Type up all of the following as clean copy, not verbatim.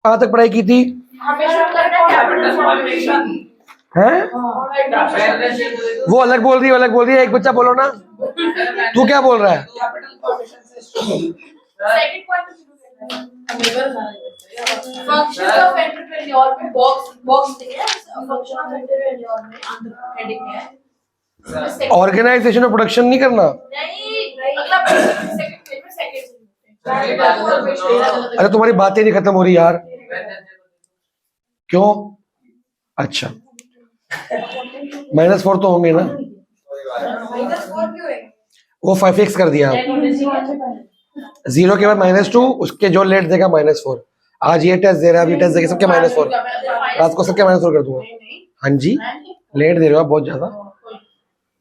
कहाँ तक पढ़ाई की थी? हैं? वो अलग बोल रही है, अलग बोल रही है। एक बच्चा बोलो ना, तू क्या बोल रहा है? फंक्शन ऑफ एंटरप्रेन्योर में बॉक्स नहीं है, फंक्शन ऑफ एंटरप्रेन्योर में हेडिंग है। ऑर्गेनाइजेशन और प्रोडक्शन नहीं करना? नहीं, अगला सेकंड पेज में सेकंड। अरे तुम्हारी बातें नहीं खत्म हो रही यार, क्यों? अच्छा, -4 तो होंगे ना? -4 क्यों है? वो 5 फिक्स कर दिया। 0 के बाद -2, उसके जो लेट देगा -4। आज ये टेस्ट दे रहा है, अभी टेस्ट देगा सबके -4, रात को सबके -4 कर दूंगा। हाँ जी, लेट दे रहे हो आप बहुत ज्यादा।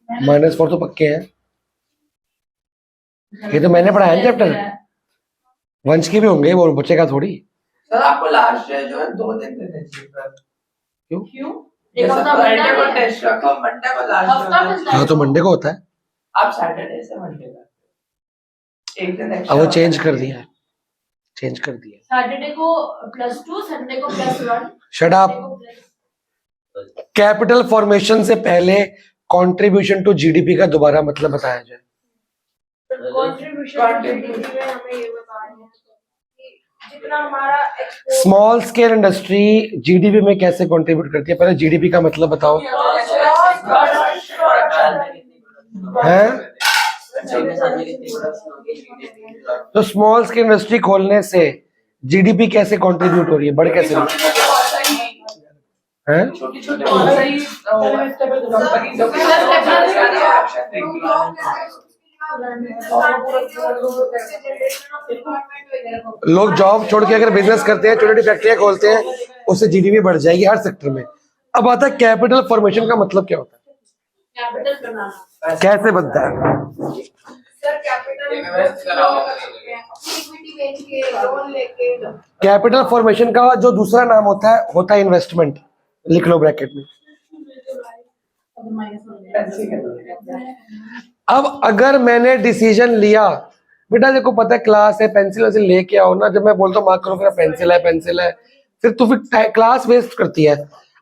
-4 तो पक्के हैं। ये तो मैंने पढ़ाया है चैप्टर, वंश के भी होंगे, वो बच्चे का थोड़ी। सर आपको लास्ट ईयर जो है 2 दिन देने चाहिए सर। क्यों? एक हफ्ता फ्राइडे को टेस्ट रखो, मंडे को लास्ट। हाँ तो मंडे को होता है, आप सैटरडे से मंडे का एक दिन एक्स्ट्रा। अब वो चेंज कर दिया है, चेंज कर दिया। सैटरडे को +2, संडे को +1। Shut up. कैपिटल फॉर्मेशन से पहले कंट्रीब्यूशन टू जीडीपी का दोबारा मतलब बताया जाए। कंट्रीब्यूशन जीडीपी में हमें ये बताना है कि जितना हमारा स्मॉल स्केल इंडस्ट्री जीडीपी में कैसे कंट्रीब्यूट करती है, पहले जीडीपी का मतलब बताओ। हैं? तो स्मॉल स्केल इंडस्ट्री खोलने से जीडीपी कैसे कंट्रीब्यूट हो रही है, बढ़ कैसे रही है? छोटी-छोटी लोग जॉब छोड़ के अगर बिजनेस करते हैं, छोटी छोटी फैक्ट्रियां खोलते हैं, उससे जीडीपी बढ़ जाएगी हर सेक्टर में। अब आता है कैपिटल फॉर्मेशन का मतलब क्या होता है, कैपिटल बनाना। कैसे बनता है? सर कैपिटल इक्विटी बेच के, लोन लेके। कैपिटल फॉर्मेशन का जो दूसरा नाम होता है इन्वेस्टमेंट। लिख लो ब्रैकेट में। अब अगर मैंने डिसीजन लिया, बेटा देखो पता है क्लास है, पेंसिल वैसे लेके आओ ना, जब मैं बोलता हूँ मार्क करो मेरा पेंसिल है, फिर तू फिर क्लास वेस्ट करती है।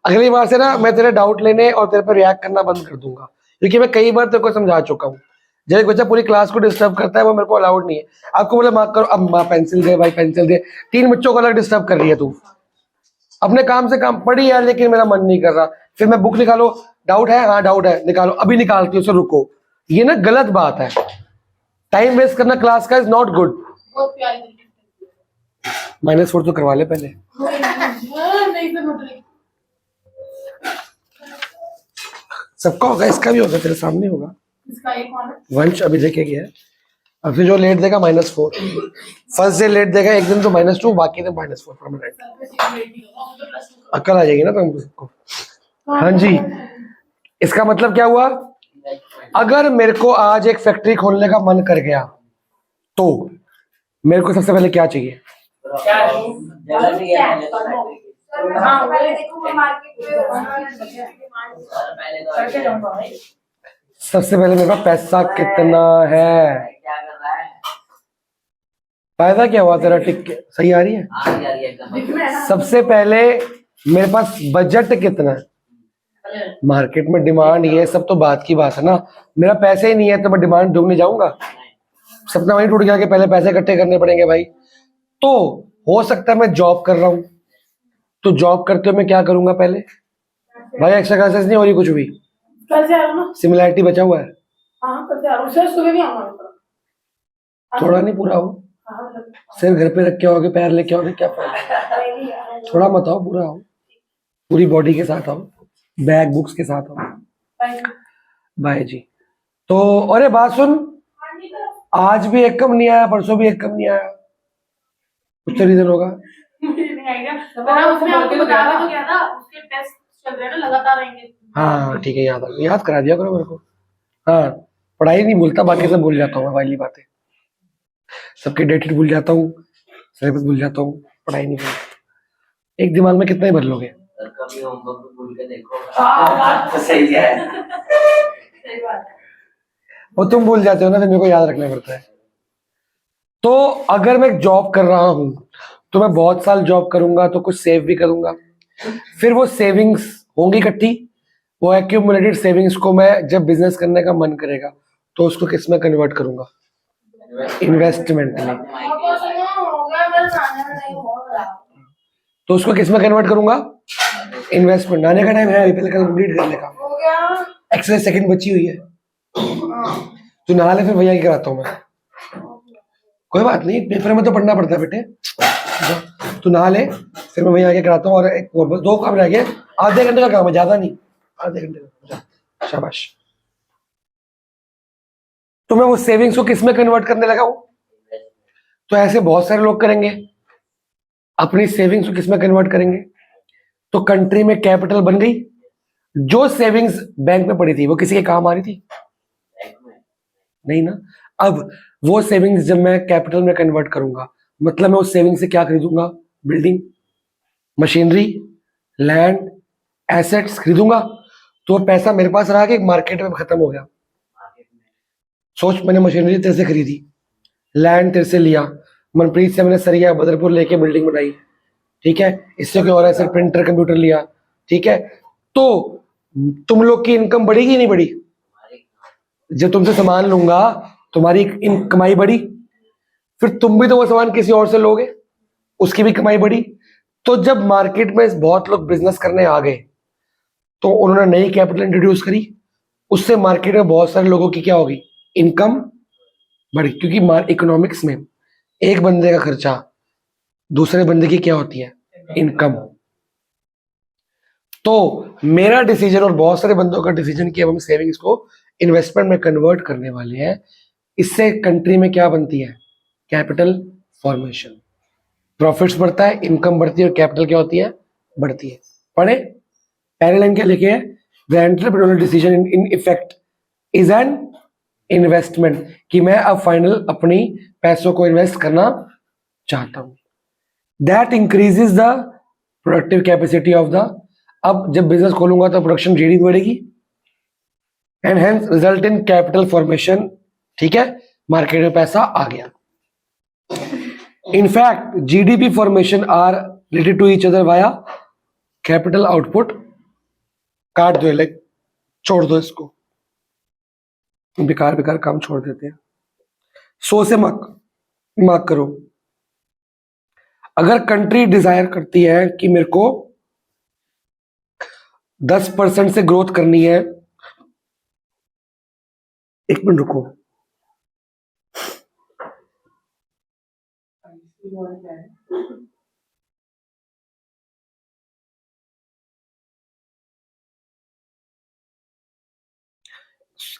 अगली बार से ना मैं तेरे डाउट लेने और तेरे पर रिएक्ट करना बंद कर दूंगा, क्योंकि मैं कई बार तेरे को समझा चुका हूँ। जब एक बच्चा पूरी क्लास को डिस्टर्ब करता है, वो मेरे को अलाउड नहीं है। आपको बोले मार्क करो, अब पेंसिल दे भाई, पेंसिल दे। 3 बच्चों को अलग डिस्टर्ब कर रही है तू। अपने काम से काम पढ़ी यार, लेकिन मेरा मन नहीं कर रहा। फिर मैं बुक निकालो, डाउट है, हाँ डाउट है, निकालो, अभी निकालती हूँ, रुको। ये ना गलत बात है, टाइम वेस्ट करना क्लास का इज नॉट गुड। बहुत प्यारी -4 तो करवा ले पहले। नहीं तो सबका होगा, इसका भी होगा, तेरे सामने होगा। इसका एक कौन है? वंश अभी देखे गया है। अब फिर जो लेट देगा -4, फर्स्ट डे लेट देगा एक दिन तो -2, बाकी दिन -4 परमानेंट। अकल आ जाएगी ना तुमको सबको। हाँ जी, इसका मतलब क्या हुआ? अगर मेरे को आज एक फैक्ट्री खोलने का मन कर गया, तो मेरे को सबसे पहले क्या चाहिए? सबसे पहले मेरे पास पैसा कितना है? फायदा क्या हुआ तेरा? टिक सही आ रही है? सबसे पहले मेरे पास बजट कितना है? मार्केट में डिमांड, ये सब तो बात की बात है ना। मेरा पैसे ही नहीं है तो मैं डिमांड ढूंढने जाऊंगा? सपना वहीं टूट गया कि पहले पैसे इकट्ठे करने पड़ेंगे भाई। तो हो सकता है मैं जॉब कर रहा हूं, तो जॉब करते हुए मैं क्या करूंगा पहले? भाई एक्स्ट्रा क्लासेस नहीं हो रही, कुछ भी सिमिलैरिटी बचा हुआ है, थोड़ा नहीं पूरा हो, सिर्फ घर पे रख के आओगे, पैर लेके आओगे, क्या फायदा? थोड़ा मत आओ, पूरा आओ, पूरी बॉडी के साथ आओ, बैग बुक्स के साथ आओ। बाय जी। तो अरे बात सुन, आज भी एक कम नहीं आया, परसों भी एक कम नहीं आया, कुछ तो रीजन होगा। हाँ ठीक है, याद करा दिया करो मेरे को। हाँ, पढ़ाई नहीं भूलता, बाकी सब भूल जाता हूँ, वाली बातें सबके डेटेड भूल जाता हूँ, सिलेबस भूल जाता हूँ, पढ़ाई नहीं भूलता। एक दिमाग में कितना ही भर लोगे? कभी होमवर्क भूल के देखो। बात तो सही है। वो तुम भूल जाते हो ना, तो मेरे को याद रखना पड़ता है। तो अगर मैं जॉब कर रहा हूं तो मैं बहुत साल जॉब करूंगा तो कुछ सेव भी करूंगा, फिर वो सेविंग्स होंगी इकट्ठी, वो एक्यूमुलेटेड सेविंग्स को मैं जब बिजनेस करने का मन करेगा तो उसको किस में कन्वर्ट करूंगा, इन्वेस्टमेंट में। तो उसको किस में कन्वर्ट करूंगा, इन्वेस्टमेंट। आने का टाइम है अभी, पहले कंप्लीट करने का। एक्सरसाइज सेकंड बची हुई है, तू नहा ले फिर भैया की कराता हूँ मैं। कोई बात नहीं, पेपर में तो पढ़ना पड़ता है बेटे, तू नहा ले फिर मैं भैया के कराता हूँ। और एक और बस 2 काम रह गए, आधे घंटे का काम है, ज्यादा नहीं, आधे घंटे का। शाबाश। तो मैं वो सेविंग्स को किस में कन्वर्ट करने लगा हूं, तो ऐसे बहुत सारे लोग करेंगे, अपनी सेविंग्स को किस में कन्वर्ट करेंगे। तो कंट्री में कैपिटल बन गई, जो सेविंग्स बैंक में पड़ी थी वो किसी के काम आ रही थी नहीं ना। अब वो सेविंग्स जब मैं कैपिटल में कन्वर्ट करूंगा, मतलब मैं उस सेविंग से क्या खरीदूंगा, बिल्डिंग, मशीनरी, लैंड, एसेट्स खरीदूंगा। तो वो पैसा मेरे पास रहा कि मार्केट में खत्म हो गया। सोच, मैंने मशीनरी तेरे से खरीदी, लैंड तेरे से लिया, मनप्रीत से मैंने सरिया बदरपुर लेके बिल्डिंग बनाई, ठीक है, इससे कोई और ऐसे प्रिंटर कंप्यूटर लिया, ठीक है। तो तुम लोग की इनकम बढ़ेगी नहीं बढ़ी, जब तुमसे सामान लूंगा तुम्हारी कमाई बढ़ी, फिर तुम भी तो वो सामान किसी और से लोगे, उसकी भी कमाई बढ़ी। तो जब मार्केट में बहुत लोग बिजनेस करने आ गए तो उन्होंने नई कैपिटल इंट्रोड्यूस करी, उससे मार्केट में बहुत सारे लोगों की क्या होगी, इनकम बढ़ी। क्योंकि इकोनॉमिक्स में एक बंदे का खर्चा दूसरे बंदे की क्या होती है, इनकम। तो मेरा डिसीजन और बहुत सारे बंदों का डिसीजन कि अब हम सेविंग्स को इन्वेस्टमेंट में कन्वर्ट करने वाले हैं। इससे कंट्री में क्या बनती है, कैपिटल फॉर्मेशन, प्रॉफिट्स बढ़ता है, इनकम बढ़ती है और कैपिटल क्या होती है, बढ़ती है। पढ़े, पहले लाइन क्या लिखे है, the entrepreneurial decision in effect is an investment, कि मैं अब फाइनल अपनी पैसों को इन्वेस्ट करना चाहता हूं। That increases the productive capacity of the, अब जब बिजनेस खोलूंगा तो प्रोडक्शन जीडीपी बढ़ेगी and hence result in capital formation, ठीक है, मार्केट में पैसा आ गया। In fact GDP formation are related to each other via capital output. काट दो, लाइक छोड़ दो इसको, बेकार बेकार काम छोड़ देते हैं। 100 से मार्क करो। अगर कंट्री डिजायर करती है कि मेरे को 10% से ग्रोथ करनी है, एक मिनट रुको,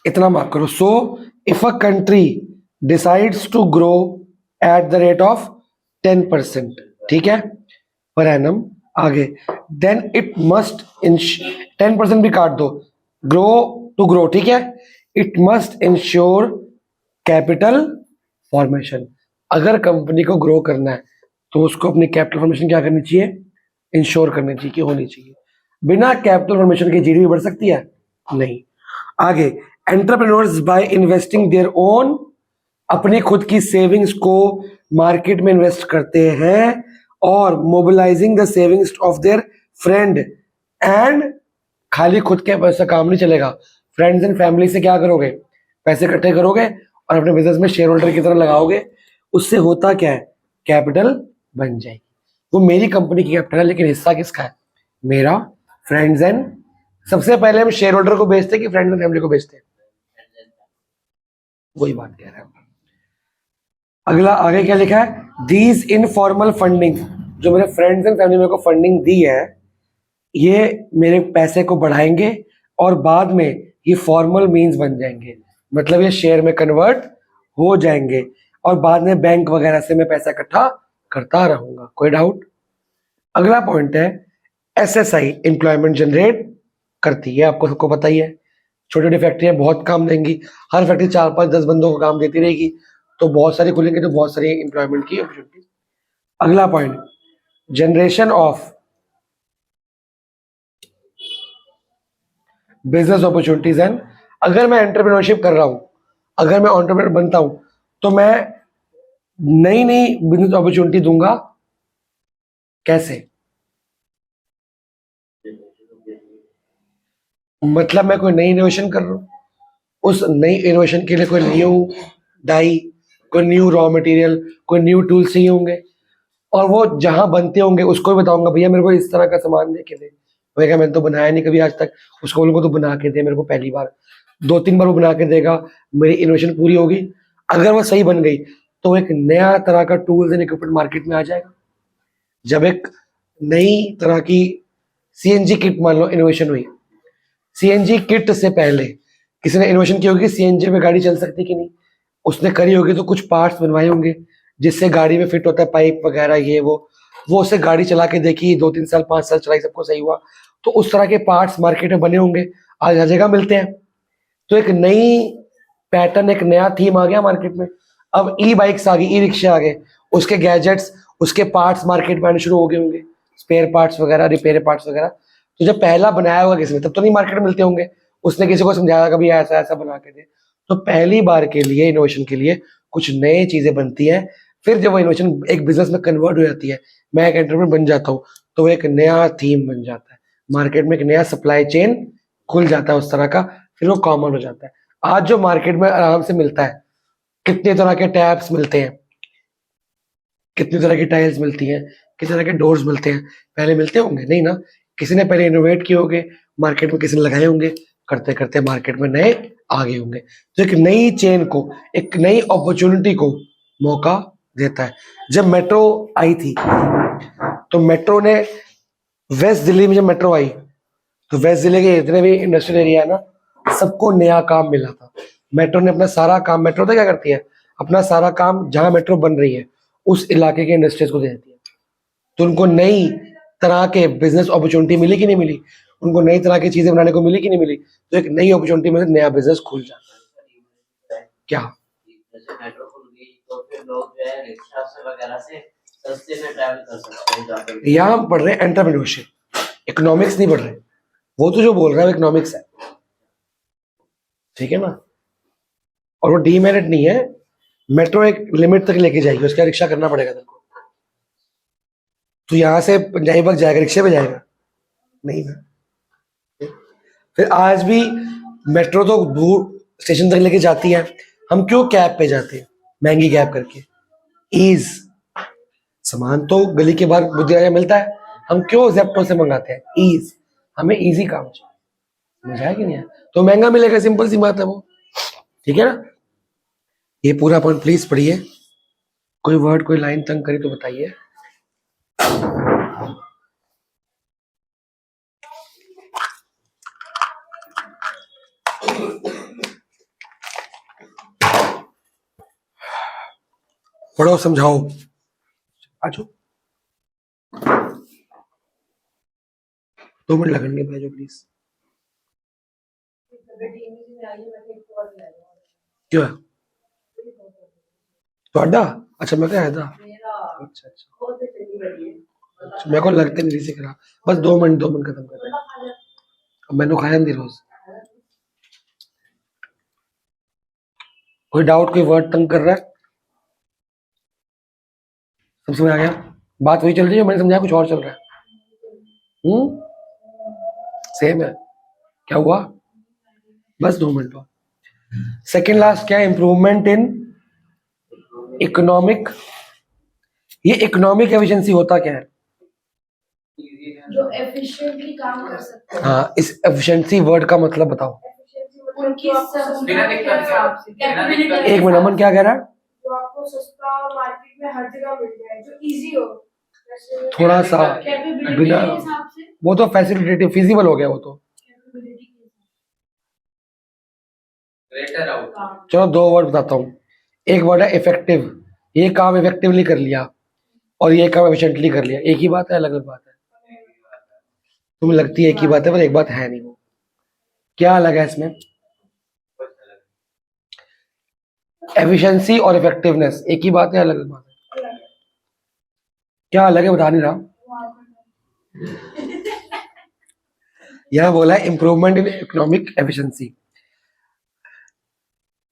इतना मार्क करो। So if a country decides to grow at the rate of 10%, ठीक है, पर एनम, आगे, देन इट मस्ट 10% भी काट दो, ग्रो टू ग्रो, ठीक है, it must ensure capital formation. अगर कंपनी को ग्रो करना है तो उसको अपनी कैपिटल फॉर्मेशन क्या करनी चाहिए, इंश्योर करनी चाहिए, कि होनी चाहिए। बिना कैपिटल फॉर्मेशन के जीडीपी बढ़ सकती है, नहीं। आगे, entrepreneurs by investing their own, अपनी खुद की सेविंग्स को मार्केट में इन्वेस्ट करते हैं, और mobilising the savings of their friend and, खाली खुद के पैसा काम नहीं चलेगा, फ्रेंड्स एंड फैमिली से क्या करोगे, पैसे इकट्ठे करोगे और अपने बिजनेस में शेयर होल्डर की तरह लगाओगे। उससे होता क्या है, कैपिटल बन जाएगी। वो मेरी कंपनी की कैपिटल है, लेकिन हिस्सा किसका है, मेरा, फ्रेंड्स एंड, सबसे पहले हम शेयर होल्डर को बेचते हैं कि फ्रेंड्स एंड फैमिली को बेचते हैं, वही बात कह रहे हैं। अगला आगे क्या लिखा है, दीज इनफॉर्मल फंडिंग, जो मेरे फ्रेंड्स एंड फैमिली मेरे को फंडिंग दी है, ये मेरे पैसे को बढ़ाएंगे और बाद में ये फॉर्मल मीन्स बन जाएंगे, मतलब ये शेयर में कन्वर्ट हो जाएंगे और बाद में बैंक वगैरह से मैं पैसा इकट्ठा करता रहूंगा। कोई डाउट? अगला पॉइंट है एसएसआई, एम्प्लॉयमेंट जनरेट करती है, आपको सबको पता ही है। छोटी छोटी फैक्ट्रियां बहुत काम देंगी, हर फैक्ट्री 4, 5, 10 बंदों को काम देती रहेगी, तो बहुत सारी खुलेंगे तो बहुत सारी एम्प्लॉयमेंट की अपॉर्चुनिटी। अगला point, generation of business opportunities and, अगर मैं एंटरप्रेन्योरशिप कर रहा हूं, अगर मैं एंटरप्रेन्योर बनता हूं, तो मैं नई नई बिजनेस अपॉर्चुनिटी दूंगा कैसे? मतलब मैं कोई नई इनोवेशन कर रहा हूँ, उस नई इनोवेशन के लिए कोई न्यू डाई, कोई न्यू रॉ मटेरियल, कोई न्यू टूल्स चाहिए होंगे, और वो जहां बनते होंगे उसको भी बताऊंगा भैया मेरे को इस तरह का सामान दे के दे। वो कहेगा मैंने तो बनाया नहीं कभी आज तक। उसको बोलूंगा तो बना के दे मेरे को, पहली बार 2-3 बार वो बना के देगा, मेरी इनोवेशन पूरी होगी। अगर वो सही बन गई तो एक नया तरह का टूल्स एंड इक्विपमेंट मार्केट में आ जाएगा। जब एक नई तरह की सीएनजी किट मान लो इनोवेशन हुई, सीएनजी किट से पहले किसी ने इनोवेशन की होगी सीएनजी में गाड़ी चल सकती कि नहीं, उसने करी होगी तो कुछ पार्ट्स बनवाए होंगे जिससे गाड़ी में फिट होता है पाइप वगैरह ये वो उसे गाड़ी चला के देखी 2-3 साल 5 साल चलाई, सबको सही हुआ, तो उस तरह के पार्ट्स मार्केट में बने होंगे, आज हर जगह मिलते हैं। तो एक नई पैटर्न, एक नया थीम आ गया मार्केट में। अब ई बाइक्स आ गई, ई रिक्शा आ गए, उसके गैजेट्स, उसके पार्ट्स मार्केट में आने शुरू हो गए होंगे, स्पेयर पार्ट्स वगैरह, रिपेयर पार्ट्स वगैरह। तो जब पहला बनाया होगा किसी ने तब तो नहीं मार्केट में मिलते होंगे, उसने किसी को समझाया कभी ऐसा ऐसा बना के दे। तो पहली बार के लिए इनोवेशन के लिए कुछ नई चीजें बनती हैं, फिर जब वो इनोवेशन एक बिजनेस में कन्वर्ट हो जाती है, मैं एक एंटरप्रेन्योर बन जाता हूँ, तो वो एक नया थीम बन जाता है मार्केट में, एक नया सप्लाई चेन खुल जाता है उस तरह का, फिर वो कॉमन हो जाता है। आज जो मार्केट में आराम से मिलता है, कितने तरह के टैब्स मिलते हैं, कितनी तरह की टाइल्स मिलती हैं, कितने तरह के डोर्स मिलते हैं, पहले मिलते होंगे नहीं ना, किसी ने पहले इनोवेट किए होंगे, मार्केट में किसी ने लगाए होंगे, करते करते मार्केट में नए आ गए होंगे। तो एक नई चेन को, एक नई अपॉर्चुनिटी को मौका देता है। जब मेट्रो आई थी तो मेट्रो ने, वेस्ट दिल्ली में जब मेट्रो आई तो वेस्ट दिल्ली के जितने भी इंडस्ट्रियल एरिया है ना, सबको नया काम मिला था। मेट्रो ने अपना सारा काम, मेट्रो तो क्या करती है, अपना सारा काम जहां मेट्रो बन रही है उस इलाके के इंडस्ट्रीज को दे देती है। तो उनको नई तरह के बिजनेस अपॉर्चुनिटी मिली कि नहीं मिली, उनको नई तरह की चीजें बनाने को मिली कि नहीं मिली, तो एक नई अपॉर्चुनिटी में नया बिजनेस खुल जाता है। क्या जैसे मेट्रो खुल गई तो फिर लोग जो है रिक्शा से वगैरह से सस्ते में ट्रैवल कर सकते हैं जाकर। यहाँ हम पढ़ रहे हैं एंटरप्रेन्योरशिप, इकोनॉमिक्स नहीं पढ़ रहे। वो तो जो बोल रहा है इकोनॉमिक्स है, ठीक है ना, और वो डीमेरिट नहीं है। मेट्रो एक लिमिट तक लेके जाएगी, उसका रिक्शा करना पड़ेगा तेरे को। तो यहाँ से पंजाबी बाग जाएगा रिक्शे पे जाएगा नहीं ना। फिर आज भी मेट्रो तो दूर स्टेशन तक लेके जाती है, हम क्यों कैब पे जाते हैं, महंगी कैब करके, ईज। सामान तो गली के बाहर बुद्धिराजा मिलता है, हम क्यों जेप्टो से मंगाते हैं, ईज, हमें इजी काम चाहिए, समझ आया कि नहीं है? तो महंगा मिलेगा, सिंपल सी बात है वो, ठीक है ना। ये पूरा पॉइंट प्लीज पढ़िए, कोई वर्ड कोई लाइन तंग करी तो बताइए। पढ़ो समझाओ, आजो 2 मिनट लगेंगे, भेजो प्लीज। क्यों है ਤੁਹਾਡਾ? अच्छा मैं क्या था, अच्छा अच्छा, मेरे को लगते नहीं सीख रहा। बस 2 मिनट खत्म कर रहे हैं। अब मैंने खाया नहीं रोज। कोई डाउट, कोई वर्ड तंग कर रहा है? सब समझ आ गया? बात वही चल रही है, मैंने समझाया कुछ और चल रहा है। सेम है, क्या हुआ? बस 2 मिनट बाद। सेकेंड लास्ट क्या है, इंप्रूवमेंट इन इकोनॉमिक। ये इकोनॉमिक एफिशिएंसी होता क्या है? जो एफिशिएंटली काम कर सकते हैं। हाँ, इस एफिशिएंसी वर्ड का मतलब बताओ। उनकी बिना दिक्कत के, कैपेबिलिटी। एक मिनट, अमन क्या कह रहा है? जो आपको सस्ता और मार्केट में हर जगह मिल जाए, जो इजी हो, जैसे थोड़ा सा कैपेबिलिटी बिना, के हिसाब से, वो तो फैसिलिटेटिव फिजिबल हो गया वो तो। कैपेबिलिटी के हिसाब ग्रेटर आउट। से। चलो 2 वर्ड बताता हूँ। एक वर्ड है इफेक्टिव, ये काम इफेक्टिवली कर लिया, और ये काम एफिशिएंटली कर लिया। एक ही बात है, अलग अलग बात है? तुम्हें लगती है एक ही बात है, पर एक बात है नहीं। वो क्या अलग है इसमें? एफिशिएंसी और इफेक्टिवनेस एक ही बात है, अलग अलग बात है? क्या अलग है, बता नहीं रहा। यह बोला है इंप्रूवमेंट इन इकोनॉमिक एफिशिएंसी।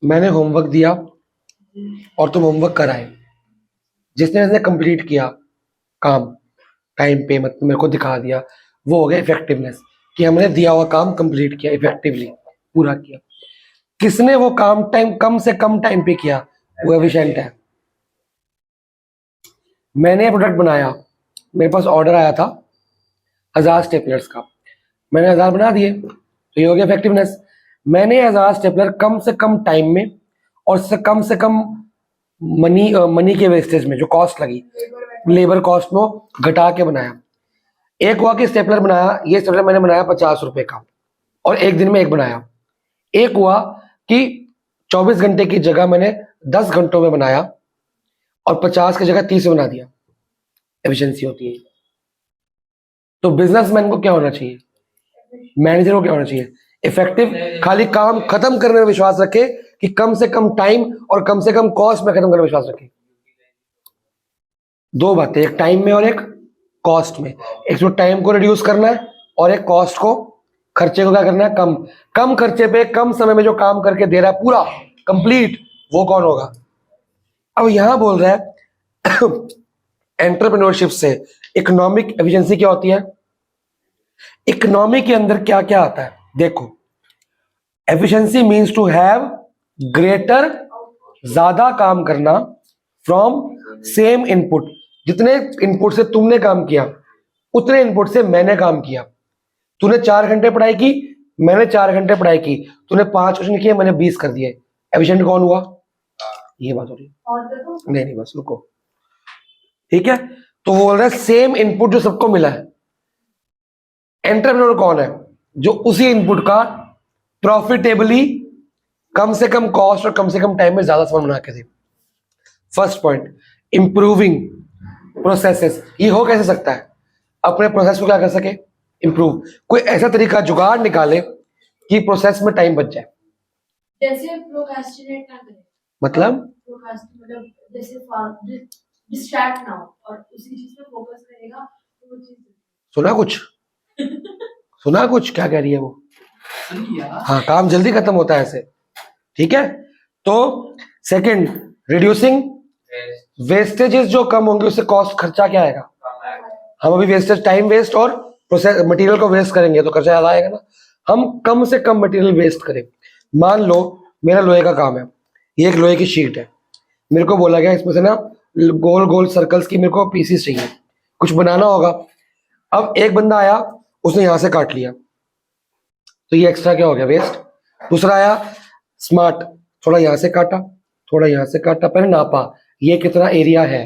मैंने होमवर्क दिया और तुम होमवर्क कराए, जिसने इसने कंप्लीट किया काम, टाइम पे, मतलब मेरे को दिखा दिया, वो हो गया इफेक्टिवनेस, कि हमने दिया हुआ काम कंप्लीट किया, इफेक्टिवली पूरा किया। किसने वो काम कम से कम टाइम पे किया, वो एफिशिएंट है। मैंने प्रोडक्ट बनाया, मेरे पास ऑर्डर आया था 1000 स्टेपलर्स का, मैंने 1000 बना दिए, तो ये हो गया इफेक्टिवनेस। मैंने 1000 स्टेपलर कम से कम टाइम में और से कम मनी के वेस्टेज में, जो कॉस्ट लगी लेबर कॉस्ट में, घटा के बनाया। एक हुआ कि स्टेपलर बनाया, ये स्टेपलर मैंने बनाया 50 रुपए का और एक दिन में एक बनाया। एक हुआ कि 24 घंटे की जगह मैंने 10 घंटों में बनाया और 50 की जगह 30 बना दिया। एफिशिएंसी होती है। तो बिजनेसमैन को क्या होना चाहिए, मैनेजर को क्या होना चाहिए, इफेक्टिव, खाली काम खत्म करने में विश्वास रखे, कि कम से कम टाइम और कम से कम कॉस्ट में खत्म करने में विश्वास रखे। दो बातें, एक टाइम में और एक कॉस्ट में। एक तो टाइम को रिड्यूस करना है और एक कॉस्ट को, खर्चे को क्या करना है, कम खर्चे पे कम समय में जो काम करके दे रहा है पूरा कंप्लीट, वो कौन होगा। अब यहां बोल रहा है एंटरप्रेन्योरशिप से इकोनॉमिक एफिशिएंसी क्या होती है। इकोनॉमी के अंदर क्या क्या आता है, देखो, efficiency means to have greater, ज्यादा काम करना, फ्रॉम सेम इनपुट, जितने इनपुट से तुमने काम किया उतने इनपुट से मैंने काम किया। तूने 4 घंटे पढ़ाई की, मैंने 4 घंटे पढ़ाई की, तूने 5 क्वेश्चन किए, मैंने 20 कर दिए। एफिशिएंट कौन हुआ, ये बात हो रही है। नहीं बस रुको, ठीक है। तो वो बोल रहा है सेम इनपुट जो सबको मिला है। एंटरप्रेन्योर कौन है, जो उसी इनपुट का प्रॉफिटेबली कम से कम कॉस्ट और कम से कम टाइम में ज्यादा सामान बना के दे। First point, improving processes. ये हो कैसे सकता है, अपने प्रोसेस को क्या कर सके, इंप्रूव, कोई ऐसा तरीका जुगाड़ निकाले कि प्रोसेस में टाइम बच जाए। जैसे प्रोक्रेस्टिनेट ना करें, मतलब मतलब जैसे डिस्ट्रैक्ट ना हो और उसी चीज पे फोकस करेगा तो वो चीज। सुना कुछ क्या कह रही है वो, हाँ, काम जल्दी खत्म होता है ऐसे, ठीक है। तो सेकंड, रिड्यूसिंग वेस्टेजेस, जो कम होंगे उससे कॉस्ट, खर्चा क्या आएगा। हम अभी वेस्टेज, टाइम वेस्ट और प्रोसेस मटेरियल को वेस्ट करेंगे तो खर्चा ज्यादा आएगा ना। हम कम से कम मटेरियल वेस्ट करें। मान लो मेरा लोहे का काम है, ये एक लोहे की शीट है, मेरे को बोला गया इसमें से ना गोल गोल सर्कल्स की मेरे को पीसीस चाहिए, कुछ बनाना होगा। अब एक बंदा आया, उसने यहां से काट लिया, तो ये एक्स्ट्रा क्या हो गया, वेस्ट। दूसरा आया स्मार्ट, थोड़ा यहां से काटा, थोड़ा यहां से काटा, पहले नापा ये कितना एरिया है,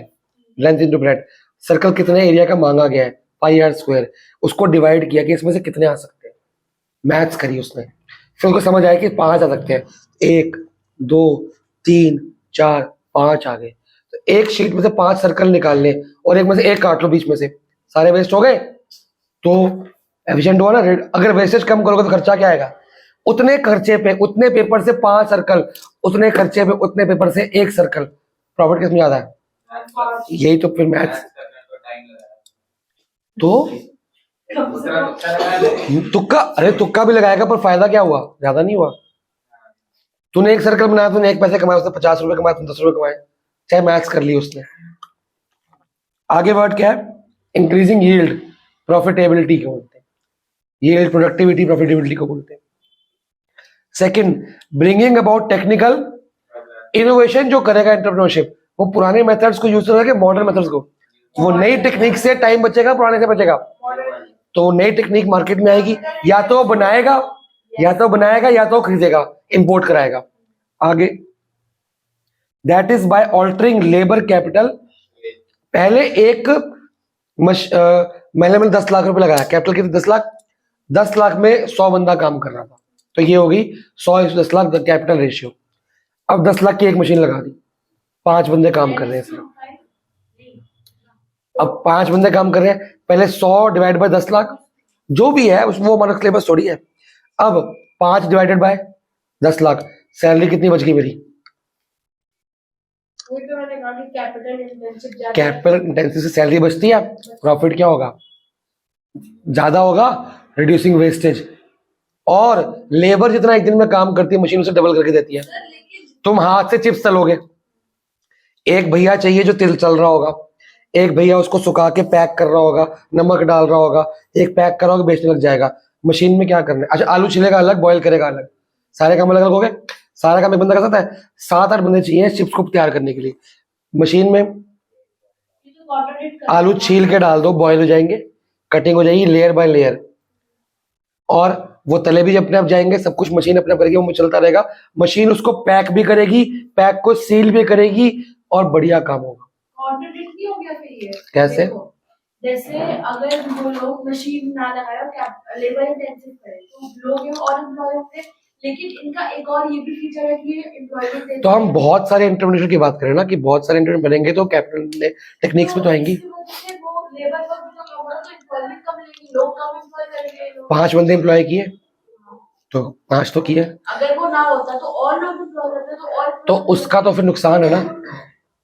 लेंथ इनटू ब्रेड्थ, सर्कल कितने एरिया का मांगा गया है, पाई स्क्वायर, उसको डिवाइड किया कि इसमें से कितने आ सकते हैं, मैथ्स करी उसने, फिर उनको समझ आया कि 5 आ सकते हैं, 1 2 3 4 5 आ गए। तो एक शीट में से 5 सर्कल निकालने और एक में से एक काट लो बीच में से, सारे वेस्ट हो गए, तो एफिशिएंट हुआ ना। अगर वेस्टेज कम करोगे तो खर्चा क्या आएगा, उतने खर्चे पे उतने पेपर से 5 सर्कल, उतने खर्चे पे उतने पेपर से 1 सर्कल, प्रॉफिट किसमें ज्यादा है, यही तो फिर मैथ्स। तो तुक्का, अरे तुक्का भी लगाएगा पर फायदा क्या हुआ, ज्यादा नहीं हुआ। तूने 1 सर्कल बनाया, तूने 1 पैसे कमाए, उसने 50 रुपए कमाए, तुम 10 रुपए कमाए, चाहे मैथ्स कर ली उसने। आगे वर्ड क्या है, इंक्रीजिंग यील्ड, प्रॉफिटेबिलिटी को बोलते हैं, यील्ड प्रोडक्टिविटी प्रॉफिटेबिलिटी को बोलते हैं। Second, bringing about technical innovation, जो करेगा एंटरप्रेन्योरशिप, वो पुराने मेथड्स को यूज करेगा, मॉडर्न मेथड्स को। वो नई टेक्निक से टाइम बचेगा, पुराने से बचेगा, तो नई टेक्निक मार्केट में आएगी, या तो बनाएगा या तो खरीदेगा, इंपोर्ट कराएगा। आगे, that is by altering labour capital. पहले एक मैंने 10 लाख रुपए लगाया, कैपिटल कितनी, 10 लाख, 10 लाख में 100 बंदा काम कर रहा था, तो ये होगी 100/10 लाख कैपिटल रेशियो। अब 10 लाख की एक मशीन लगा दी, 5 बंदे काम कर रहे हैं सिर्फ। अब 5 बंदे काम कर रहे हैं, पहले 100 डिवाइड बाय 10 लाख, जो भी है वो हमारा सिलेबस थोड़ी है। अब 5 डिवाइडेड बाय 10 लाख, सैलरी कितनी बच गई मेरी, कैपिटल इंटेंसिव से सैलरी बचती है, प्रॉफिट क्या होगा, ज्यादा होगा, रिड्यूसिंग वेस्टेज। और लेबर जितना एक दिन में काम करती है, मशीन उसे डबल करके देती है। तुम हाथ से चिप्स तलोगे, एक भैया चाहिए जो तिल चल रहा होगा, एक भैया उसको सुखा के पैक कर रहा होगा, नमक डाल रहा होगा, एक पैक कर रहा होगा, बेचने लग जाएगा। मशीन में क्या करना है? अच्छा, आलू छिलेगा अलग, बॉयल करेगा अलग, सारे काम अलग अलग हो गए। सारा काम एक बंदा कर सकता है? 7-8 बंदे चाहिए चिप्स को तैयार करने के लिए। मशीन में ये तो कॉन्ट्राडिक्ट कर आलू छील के डाल दो, बॉयल हो जाएंगे, कटिंग हो जाएगी लेयर बाय लेयर, और वो तले भी अपने आप जाएंगे, सब कुछ मशीन अपने आप करेगी, वो चलता रहेगा। मशीन उसको पैक भी करेगी, पैक को सील भी करेगी, और बढ़िया काम होगा। कॉन्ट्राडिक्ट नहीं हो गया फिर ये? कैसे? देखो, जैसे अगर वो लोग मशीन ना लगाए और क्या लेबर इंटेंसिव करे तो लोग ये और एम्प्लॉय होंगे, लेकिन इनका एक और ये भी फीचर है कि एम्प्लॉयमेंट देते तो हम हैं। बहुत सारे एंटरप्रेन्योर की बात करें ना, कि बहुत सारे एंटरप्रेन्योर बनेंगे तो कैपिटल टेक्निक्स में तो आएंगी। इसकी वजह से वो लेबर वर्क भी तो कम होगा, तो एम्प्लॉयमेंट कम लेंगे, लोग कम एम्प्लॉय करेंगे ये लोग। 5 बंदे एम्प्लॉय किए तो 5 तो किए, अगर वो ना होता तो और लोग एम्प्लॉय करते तो और तो उसका तो फिर नुकसान है ना,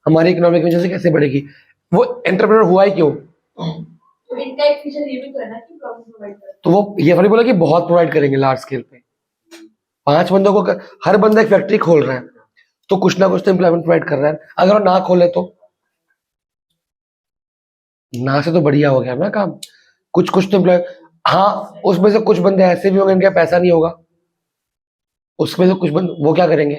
हमारी इकोनॉमिक वजह से कैसे बढ़ेगी? वो एंटरप्रेन्योर हुआ ही क्यों? तो इनका एक फीचर ये भी करना कि प्रॉब्लम प्रोवाइड करना। तो वो ये वाली बोला कि बहुत प्रोवाइड करेंगे लार्ज स्केल पे। 5 बंदों को हर बंदा एक फैक्ट्री खोल रहा है, तो कुछ ना कुछ तो एम्प्लॉयमेंट प्रोवाइड कर रहा है। अगर वो ना खोले तो ना से तो बढ़िया हो गया ना काम। कुछ कुछ तो एम्प्लॉय, हाँ उसमें से कुछ बंदे ऐसे भी होंगे इनके पैसा नहीं होगा, उसमें से कुछ बंदे वो क्या करेंगे?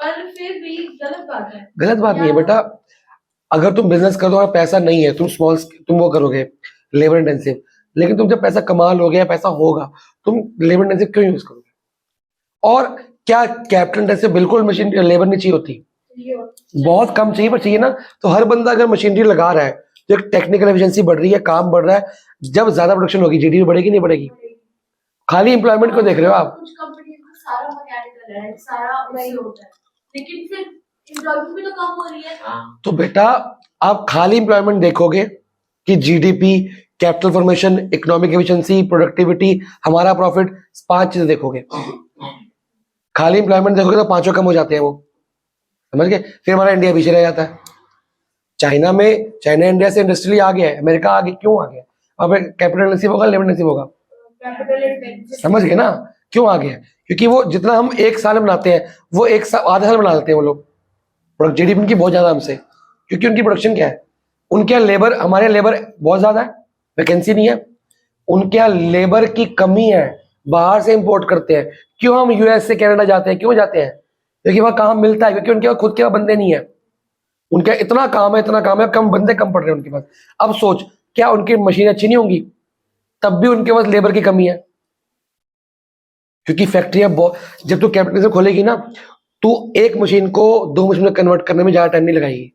पर फिर भी गलत बात है। गलत बात नहीं है बेटा, अगर तुम बिजनेस कर दो और पैसा नहीं है, तुम वो करोगे लेबर इंटेंसिव, लेकिन तुम जब पैसा कमा लोगे या पैसा होगा, तुम लेबर इंटेंसिव क्यों यूज करोगे? और क्या कैपिटल इंटेंसिव बिल्कुल मशीन लेबर नहीं चाहिए होती? बहुत कम चाहिए, पर चाहिए ना। तो हर बंदा अगर मशीनरी लगा रहा है तो एक टेक्निकल एफिशिएंसी बढ़ रही है, काम बढ़ रहा है। जब ज्यादा प्रोडक्शन होगी जीडीपी बढ़ेगी नहीं बढ़ेगी? खाली एम्प्लॉयमेंट को देख रहे हो आप? कुछ कंपनीज में सारा मैकेनिकल है, सारा वही होता है, लेकिन फिर एम्प्लॉयमेंट भी तो कम हो रही है। हाँ तो बेटा आप खाली एम्प्लॉयमेंट देखोगे कि GDP, capital formation, economic efficiency, productivity, हमारा प्रॉफिट, 5 चीजें देखोगे। खाली एम्प्लॉयमेंट देखोगे तो 5 कम हो जाते हैं वो, समझ गए? फिर हमारा इंडिया पीछे रह जाता है। चाइना इंडिया से इंडस्ट्रियली आ गया है, अमेरिका आ गया, क्यों आ गया? वहां पे कैपिटल इंटेंसिव होगा, लेबर इंटेंसिव होगा, कैपिटल इंटेंसिव। समझ गए ना? क्यों आ गया? क्योंकि वो जितना हम एक साल में बनाते हैं, वो एक साल आधा साल बना लेते हैं वो लोग। जीडीपी उनकी बहुत ज्यादा हमसे, क्योंकि उनकी प्रोडक्शन क्या है, उनके यहाँ लेबर, हमारे यहाँ लेबर बहुत ज्यादा है, वैकेंसी नहीं है। उनके यहाँ लेबर की कमी है, बाहर से इंपोर्ट करते हैं। क्यों हम यूएस से कनाडा जाते हैं? क्यों जाते हैं? क्योंकि वहां काम मिलता है, क्योंकि उनके पास खुद के वहां बंदे नहीं है। उनके इतना काम है, कम बंदे कम पड़ रहे हैं उनके पास। अब सोच, क्या उनकी मशीन अच्छी नहीं होंगी? तब भी उनके पास लेबर की कमी है, क्योंकि फैक्ट्रियां जब तू कैपिटल खोलेगी ना, तू एक मशीन को 2 मशीन में कन्वर्ट करने में ज्यादा टाइम नहीं लगाएगी।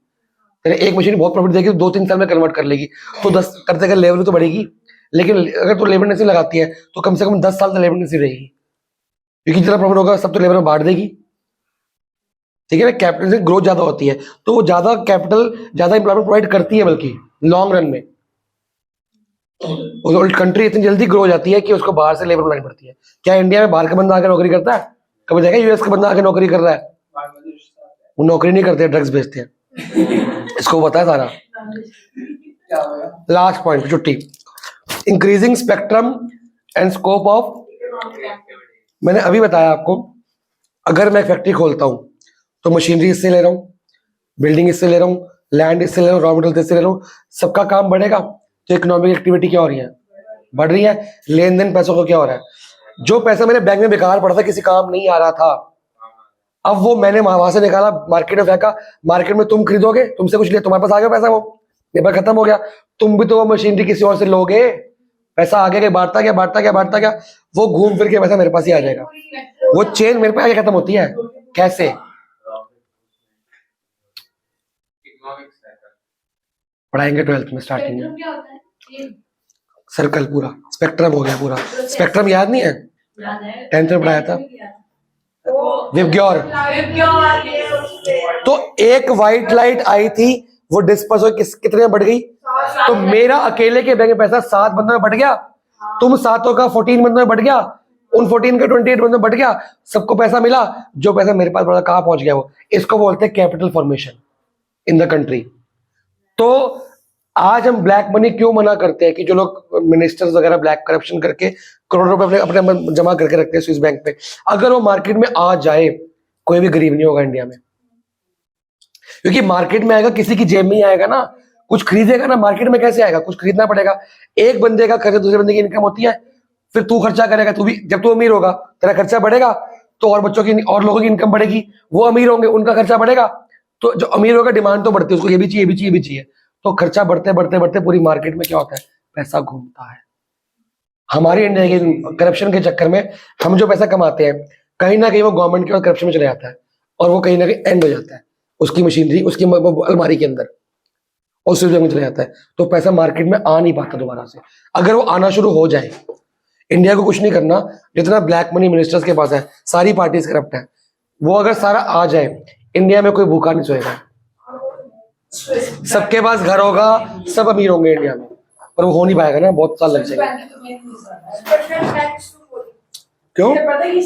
तेरे एक मशीन बहुत प्रॉफिट देगी, 2-3 साल में कन्वर्ट कर लेगी, तो 10 करते कर लेबर तो बढ़ेगी। लेकिन अगर तू लेबर इंटेंसिव लगाती है तो कम से कम 10 साल तक लेबर इंटेंसिव रहेगी, क्योंकि जितना प्रॉफिट होगा सब तो लेबर में बांट देगी। ठीक है ना? कैपिटल से ग्रोथ ज्यादा होती है, तो वो ज्यादा कैपिटल, ज्यादा एम्प्लॉयमेंट प्रोवाइड करती है, बल्कि लॉन्ग रन में कंट्री इतनी जल्दी ग्रो हो जाती है कि उसको बाहर से लेबर लानी पड़ती है। क्या इंडिया में बाहर का बंदा आकर नौकरी करता है? कभी देखा यूएस का बंदा आकर नौकरी कर रहा है? वो नौकरी नहीं करते, ड्रग्स बेचते हैं। इसको पता है सारा। लास्ट पॉइंट छुट्टी, increasing spectrum and scope of. मैंने अभी बताया आपको, अगर मैं फैक्ट्री खोलता हूं तो मशीनरी इससे ले रहा हूं, बिल्डिंग इससे ले रहा हूं, लैंड इससे ले रहा हूं, रॉ मटेरियल इससे ले रहा हूं, सबका काम बढ़ेगा तो इकोनॉमिक एक्टिविटी क्या हो रही है? बढ़ रही है। लेन देन पैसों को क्या हो रहा है? जो पैसा मेरे बैंक में बेकार पड़ा था, किसी काम नहीं आ रहा था, अब वो मैंने वहां से निकाला, मार्केट में फेंका, मार्केट में तुम खरीदोगे, तुमसे कुछ लिया, तुम्हारे पास आ गया पैसा, वो पेपर खत्म हो गया, तुम भी तो वो मशीनरी किसी और से लोगे, पैसा आगे के बांटता गया, वो घूम फिर के पैसा मेरे पास ही आ जाएगा। वो चेन मेरे पे आगे खत्म होती है। कैसे? पढ़ाएंगे 12th में स्टार्टिंग में। स्पेक्ट्रम क्या होता है? ये सर्कल पूरा, स्पेक्ट्रम हो गया पूरा। स्पेक्ट्रम याद नहीं है? याद है, 10th में पढ़ाया था, वो विबग्योर। तो एक व्हाइट लाइट आई थी, वो डिस्पर्स हो कितने में बढ़ गई? तो मेरा अकेले के बैंक में पैसा 7 बंदों में बढ़ गया, तुम 7 का 14 बंदों में बढ़ गया, उन 14 का 28 बंदों में बढ़ गया, सबको पैसा मिला। जो पैसा मेरे पास पड़ा कहां पहुंच गया? वो, इसको बोलते हैं capital formation in the country. तो आज हम ब्लैक मनी क्यों मना करते हैं कि जो लोग मिनिस्टर्स वगैरह ब्लैक करप्शन करके करोड़ों रुपए अपने अपने जमा करके रखते हैं स्विस बैंक पे, अगर वो मार्केट में आ जाए, कोई भी गरीब नहीं होगा इंडिया में, क्योंकि मार्केट में आएगा, किसी की जेब में ही आएगा ना, कुछ खरीदेगा ना, मार्केट में कैसे आएगा, कुछ खरीदना पड़ेगा। एक बंदे का खर्चा दूसरे बंदे की इनकम होती है, फिर तू खर्चा करेगा, तू भी, जब तू अमीर होगा तेरा खर्चा बढ़ेगा तो और बच्चों की और लोगों की इनकम बढ़ेगी, वो अमीर होंगे उनका खर्चा बढ़ेगा, तो जो अमीर होगा डिमांड तो बढ़ती है, उसको ये भी चाहिए, ये भी चाहिए, ये भी चाहिए, तो खर्चा बढ़ते बढ़ते बढ़ते पूरी मार्केट में क्या होता है, पैसा घूमता है। हमारी इंडिया के करप्शन के चक्कर में हम जो पैसा कमाते हैं कहीं ना कहीं वो गवर्नमेंट के करप्शन में चले जाता है, और वो कहीं ना कहीं एंड हो जाता है उसकी मशीनरी, उसकी अलमारी के अंदर, और उसी में चले जाता है, तो पैसा मार्केट में आ नहीं पाता दोबारा से। अगर वो आना शुरू हो जाए, इंडिया को कुछ नहीं करना, जितना ब्लैक मनी मिनिस्टर्स के पास है, सारी पार्टीज करप्ट है, वो अगर सारा आ जाए, इंडिया में कोई भूखा नहीं सोएगा, सबके पास घर होगा, सब अमीर होंगे इंडिया में, पर वो हो नहीं पाएगा ना, बहुत साल लग जाएंगे। स्पेशल बैंक्स तो क्यों? पता है कि